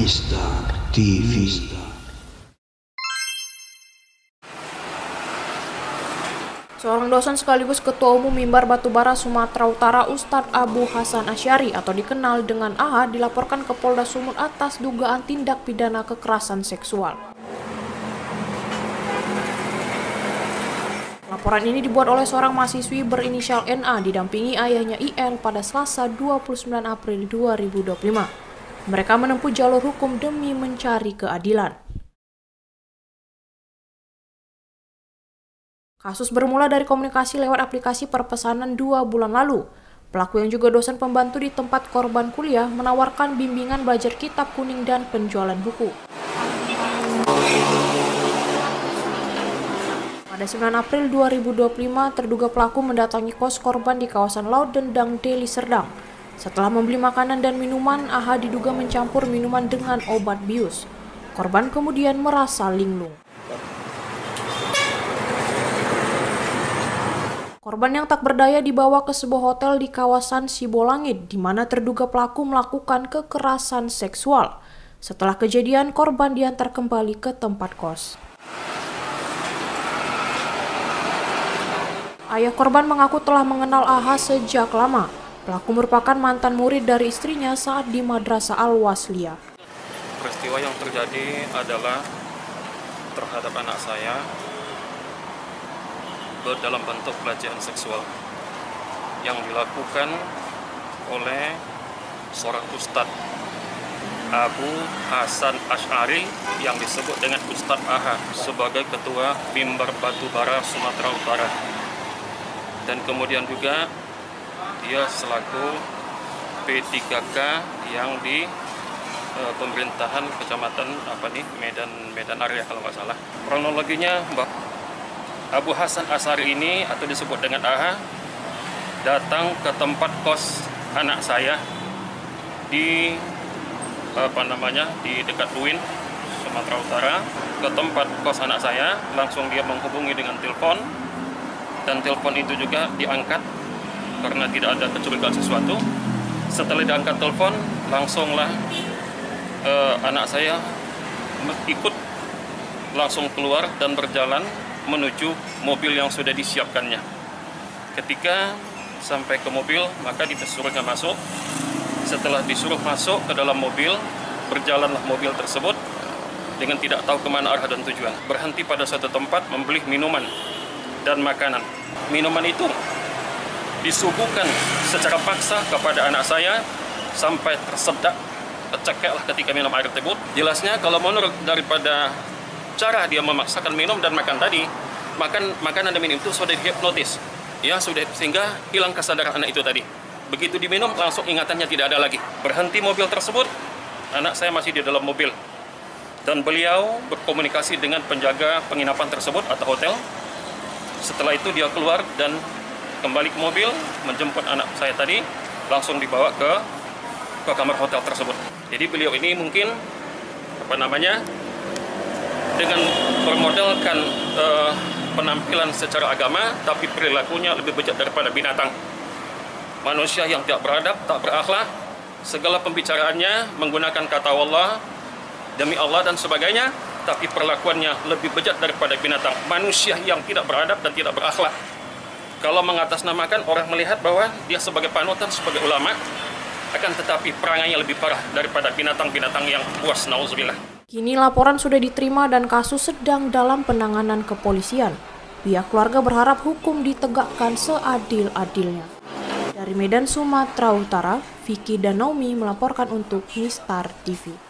Mistar TV. Seorang dosen sekaligus Ketua Umum Mimbar Batubara Sumatera Utara Ustadz Abu Hasan Asy'ari atau dikenal dengan AHA dilaporkan ke Polda Sumut atas dugaan tindak pidana kekerasan seksual. Laporan ini dibuat oleh seorang mahasiswi berinisial NA didampingi ayahnya IL pada Selasa 29 April 2025. Mereka menempuh jalur hukum demi mencari keadilan. Kasus bermula dari komunikasi lewat aplikasi perpesanan 2 bulan lalu. Pelaku yang juga dosen pembantu di tempat korban kuliah menawarkan bimbingan belajar kitab kuning dan penjualan buku. Pada 9 April 2025, terduga pelaku mendatangi kos korban di kawasan Laut Dendang, Deli Serdang. Setelah membeli makanan dan minuman, AHA diduga mencampur minuman dengan obat bius. Korban kemudian merasa linglung. Korban yang tak berdaya dibawa ke sebuah hotel di kawasan Sibolangit, di mana terduga pelaku melakukan kekerasan seksual. Setelah kejadian, korban diantar kembali ke tempat kos. Ayah korban mengaku telah mengenal AHA sejak lama. Pelaku merupakan mantan murid dari istrinya saat di Madrasah Al-Wasliyah. Peristiwa yang terjadi adalah terhadap anak saya dalam bentuk pelecehan seksual yang dilakukan oleh seorang Ustadz Abu Hasan Asy'ari yang disebut dengan Ustadz AHA sebagai Ketua Mimbar Batubara Sumatera Utara, dan kemudian juga dia selaku P3K yang di pemerintahan kecamatan Medan Area kalau nggak salah. Kronologinya, Abu Hasan Asy'ari ini atau disebut dengan AHA datang ke tempat kos anak saya di di dekat Luin, Sumatera Utara. Ke tempat kos anak saya, langsung dia menghubungi dengan telepon, dan telepon itu juga diangkat karena tidak ada kecurigaan sesuatu. Setelah diangkat telepon, langsunglah anak saya ikut langsung keluar dan berjalan menuju mobil yang sudah disiapkannya. Ketika sampai ke mobil, maka disuruhnya masuk. Setelah disuruh masuk ke dalam mobil, berjalanlah mobil tersebut dengan tidak tahu kemana arah dan tujuan. Berhenti pada suatu tempat membeli minuman dan makanan. Minuman itu disuguhkan secara paksa kepada anak saya sampai tersedak, tercekeklah ketika minum air tersebut. Jelasnya kalau menurut daripada cara dia memaksakan minum dan makan tadi, makanan dan minum itu sudah dihipnotis, ya sudah, sehingga hilang kesadaran anak itu tadi. Begitu diminum, langsung ingatannya tidak ada lagi. Berhenti mobil tersebut, anak saya masih di dalam mobil, dan beliau berkomunikasi dengan penjaga penginapan tersebut atau hotel. Setelah itu dia keluar dan kembali ke mobil, menjemput anak saya tadi, langsung dibawa ke kamar hotel tersebut. Jadi beliau ini mungkin dengan bermodalkan penampilan secara agama, tapi perilakunya lebih bejat daripada binatang. Manusia yang tidak beradab, tak berakhlak, segala pembicaraannya menggunakan kata Allah, demi Allah dan sebagainya, tapi perlakuannya lebih bejat daripada binatang. Manusia yang tidak beradab dan tidak berakhlak. Kalau mengatasnamakan, orang melihat bahwa dia sebagai panutan, sebagai ulama, akan tetapi perangainya lebih parah daripada binatang-binatang yang buas, nauzubillah. Kini laporan sudah diterima dan kasus sedang dalam penanganan kepolisian. Pihak keluarga berharap hukum ditegakkan seadil-adilnya. Dari Medan, Sumatera Utara, Vicky dan Naomi melaporkan untuk Mistar TV.